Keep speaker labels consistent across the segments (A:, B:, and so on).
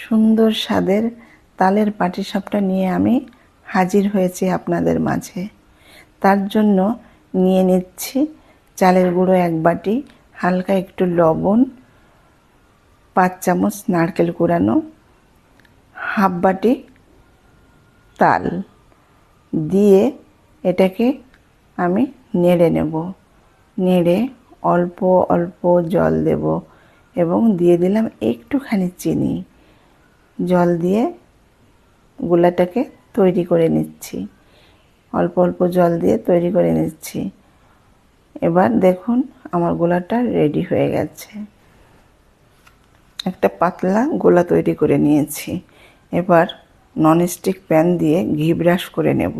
A: সুন্দর স্বাদের তালের পাটিসাপটা নিয়ে আমি হাজির হয়েছি আপনাদের মাঝে। তার জন্য নিয়ে নিচ্ছি চালের গুঁড়ো 1 বাটি, হালকা একটু লবণ, 5 চামচ নারকেল কুড়ানো, হাফ বাটি তাল দিয়ে এটাকে আমি নেড়ে নেব। নেড়ে অল্প অল্প জল দেব এবং দিয়ে দিলাম একটুখানি চিনি। জল দিয়ে গোলাটাকে তৈরি করে নিচ্ছি। অল্প অল্প জল দিয়ে তৈরি করে নিচ্ছি। এবার দেখুন আমার গোলাটা রেডি হয়ে গেছে। একটা পাতলা গোলা তৈরি করে নিয়েছি। এবার ননস্টিক প্যান দিয়ে ঘি ব্রাশ করে নেব।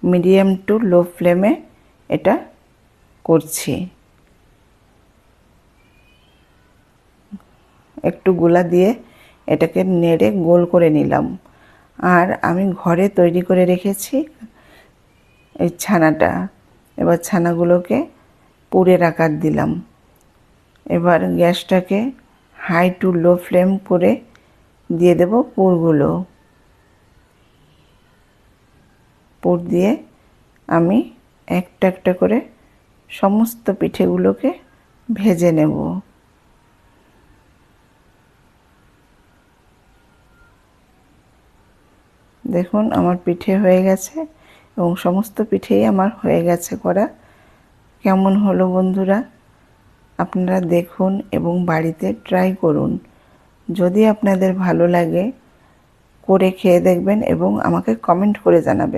A: মিডিয়াম টু লো ফ্লেমে এটা করছি। একটু গোলা দিয়ে এটাকে নেড়ে গোল করে নিলাম। আর আমি ঘরে তৈরি করে রেখেছি এই ছানাটা। এবার ছানাগুলোকে পুরের আকার দিলাম। এবার গ্যাসটাকে হাই টু লো ফ্লেম করে দিয়ে দেব পুরগুলো। পুর দিয়ে আমি একটা একটা করে সমস্ত পিঠেগুলোকে ভেজে নেব। দেখুন আমার পিঠে হয়ে গেছে এবং সমস্ত পিঠেই আমার হয়ে গেছে করা। কেমন হলো বন্ধুরা? আপনারা দেখুন এবং বাড়িতে ট্রাই করুন। যদি আপনাদের ভালো লাগে করে খেয়ে দেখবেন এবং আমাকে কমেন্ট করে জানাবেন।